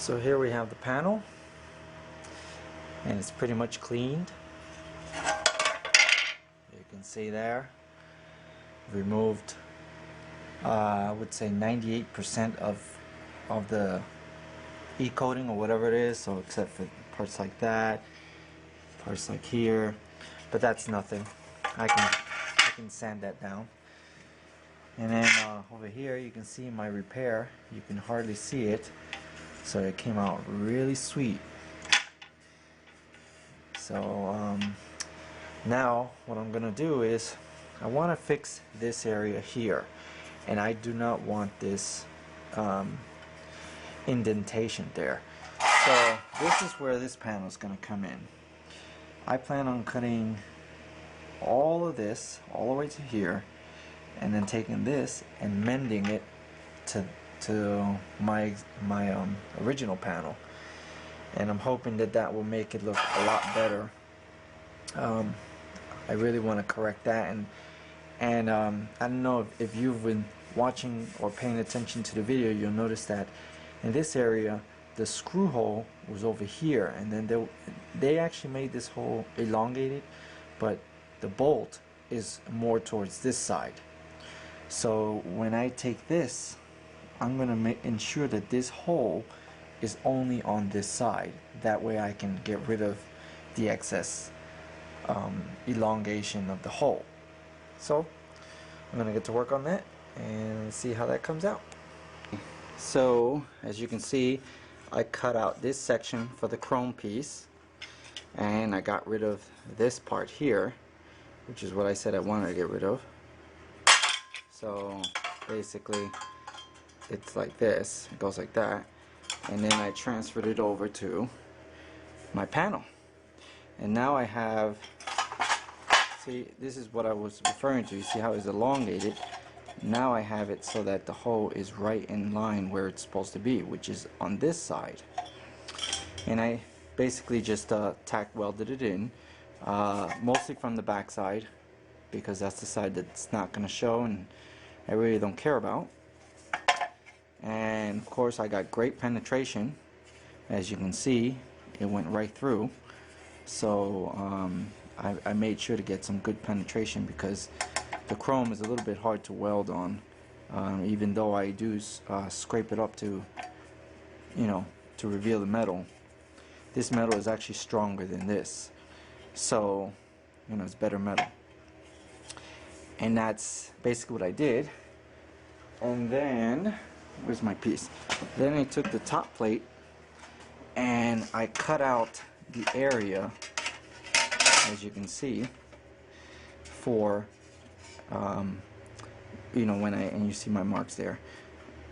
So here we have the panel, and it's pretty much cleaned. You can see there, removed I would say 98% of the e-coating or whatever it is, so except for parts like that, parts like here, but that's nothing. I can sand that down. And then over here you can see my repair. You can hardly see it, so it came out really sweet. So now what I'm gonna do is I want to fix this area here, and I do not want this indentation there. So this is where this panel is going to come in. I plan on cutting all of this all the way to here, and then taking this and mending it to my original panel, and I'm hoping that that will make it look a lot better. I really want to correct that, and I don't know if you've been watching or paying attention to the video, you'll notice that in this area the screw hole was over here, and then they actually made this hole elongated, but the bolt is more towards this side. So when I take this, I'm going to ensure that this hole is only on this side. That way I can get rid of the excess elongation of the hole. So I'm going to get to work on that and see how that comes out. So as you can see, I cut out this section for the chrome piece, and I got rid of this part here, which is what I said I wanted to get rid of. So basically it's like this, it goes like that, and then I transferred it over to my panel, and now I have, see, this is what I was referring to. You see how it's elongated? Now I have it so that the hole is right in line where it's supposed to be, which is on this side. And I basically just tack welded it in, mostly from the back side, because that's the side that's not going to show and I really don't care about. And of course I got great penetration. As you can see, it went right through. So I made sure to get some good penetration, because the chrome is a little bit hard to weld on, even though I do scrape it up to, you know, to reveal the metal. This metal is actually stronger than this, so you know, it's better metal. And that's basically what I did. And then where's my piece? Then I took the top plate and I cut out the area, as you can see, for you know, and you see my marks there,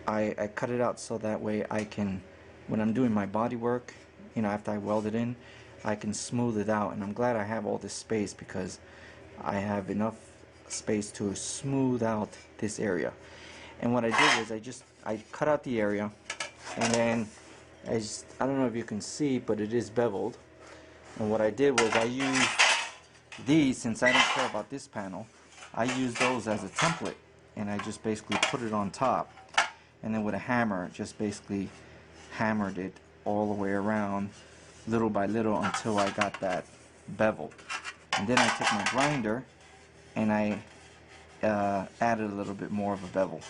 I cut it out so that way I can, when I'm doing my body work, you know, after I weld it in, I can smooth it out. And I'm glad I have all this space, because I have enough space to smooth out this area. And what I did was I cut out the area, and then I don't know if you can see, but it is beveled. And what I did was I used these, since I don't care about this panel, I used those as a template, and I just basically put it on top, and then with a hammer just basically hammered it all the way around, little by little, until I got that bevel. And then I took my grinder and I added a little bit more of a bevel,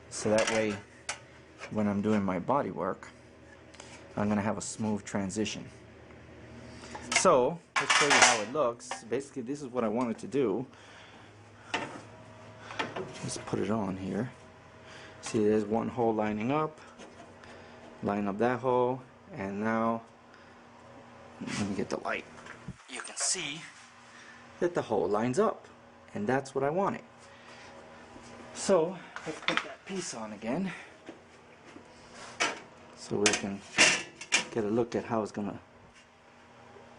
so that way when I'm doing my body work, I'm going to have a smooth transition. So let's show you how it looks. Basically this is what I wanted to do. Just put it on here. See, there's one hole lining up. Line up that hole, and now let me get the light. You can see that the hole lines up, and that's what I wanted. So let's put that piece on again, so we can get a look at how it's gonna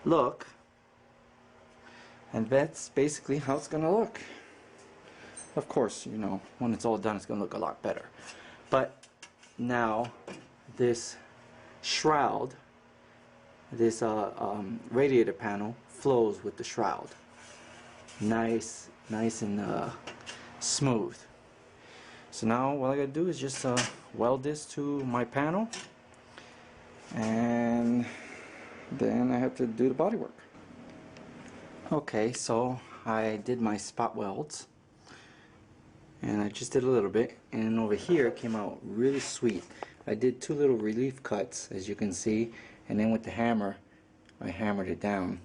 look. And that's basically how it's gonna look. Of course, you know, when it's all done, it's gonna look a lot better. But now this shroud, this radiator panel, flows with the shroud. Nice and smooth. So now what I gotta do is just weld this to my panel, and then I have to do the body work. Okay, so I did my spot welds, and I just did a little bit, and over here it came out really sweet. I did 2 little relief cuts, as you can see, and then with the hammer I hammered it down,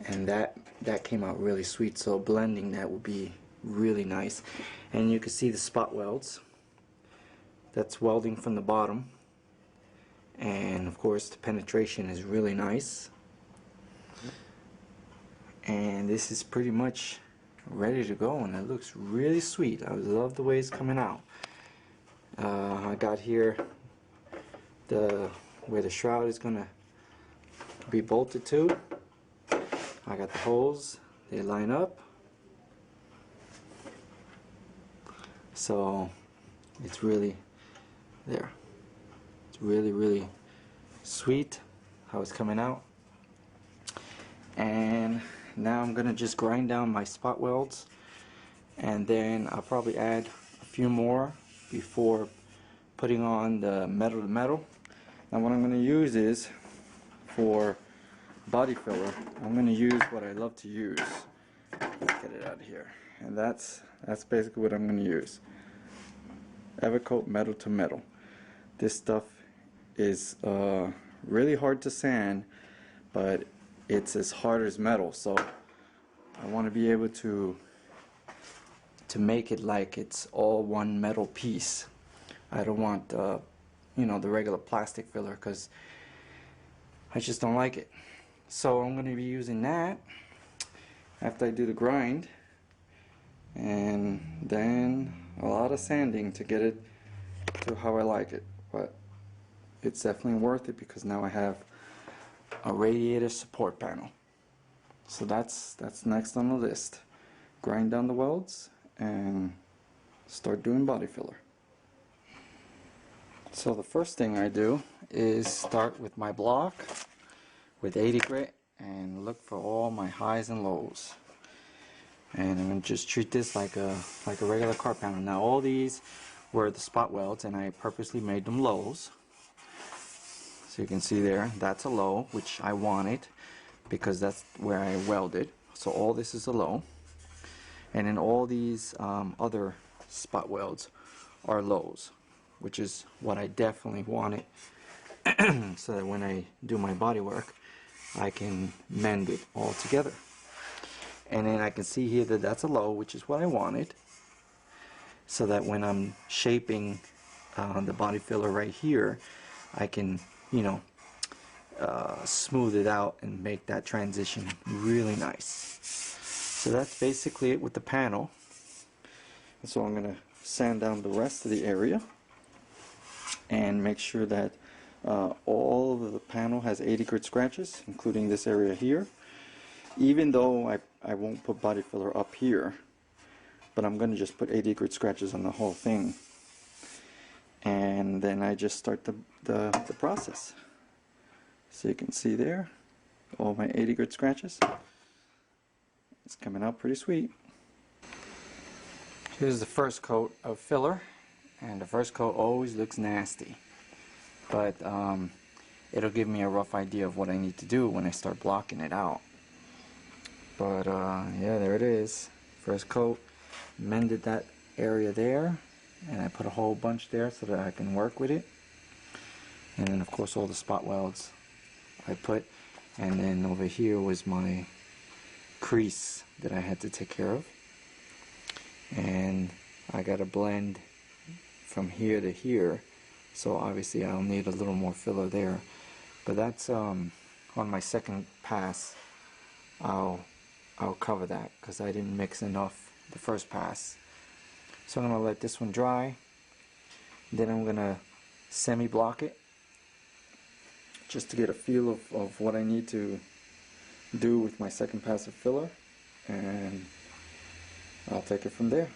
and that came out really sweet. So blending that would be really nice. And you can see the spot welds. That's welding from the bottom, and of course the penetration is really nice, and this is pretty much ready to go, and it looks really sweet. I love the way it's coming out. I got here where the shroud is gonna be bolted to. I got the holes, they line up, so it's really there. It's really sweet how it's coming out. And now I'm gonna just grind down my spot welds, and then I'll probably add a few more before putting on the metal to metal. Now what I'm gonna use is, for body filler, I'm gonna use what I love to use. Let's get it out of here. And that's basically what I'm gonna use. Evercoat metal to metal. This stuff is really hard to sand, but it's as hard as metal, so I want to be able to make it like it's all one metal piece. I don't want you know, the regular plastic filler, because I just don't like it. So I'm going to be using that after I do the grind, and then a lot of sanding to get it to how I like it. But it's definitely worth it, because now I have a radiator support panel. So that's next on the list. Grind down the welds and start doing body filler. So the first thing I do is start with my block with 80 grit and look for all my highs and lows. And I'm going to just treat this like a regular car panel. Now all these were the spot welds, and I purposely made them lows. So you can see there, that's a low, which I wanted because that's where I welded. So all this is a low. And then all these other spot welds are lows, which is what I definitely wanted, so that when I do my body work, I can mend it all together. And then I can see here that that's a low, which is what I wanted, so that when I'm shaping the body filler right here, I can, you know, smooth it out and make that transition really nice. So that's basically it with the panel. So I'm going to sand down the rest of the area and make sure that all of the panel has 80 grit scratches, including this area here. Even though I won't put body filler up here, but I'm going to just put 80 grit scratches on the whole thing. And then I just start the process. So you can see there, all my 80 grit scratches. It's coming out pretty sweet. Here's the first coat of filler, and the first coat always looks nasty, but it'll give me a rough idea of what I need to do when I start blocking it out. But yeah, there it is. First coat, mended that area there, and I put a whole bunch there so that I can work with it. And then of course all the spot welds I put, and then over here was my crease that I had to take care of. And I got to blend from here to here, so obviously I'll need a little more filler there. But that's on my second pass. I'll cover that because I didn't mix enough the first pass. So I'm going to let this one dry. Then I'm going to semi-block it just to get a feel of what I need to do with my second pass of filler, and I'll take it from there.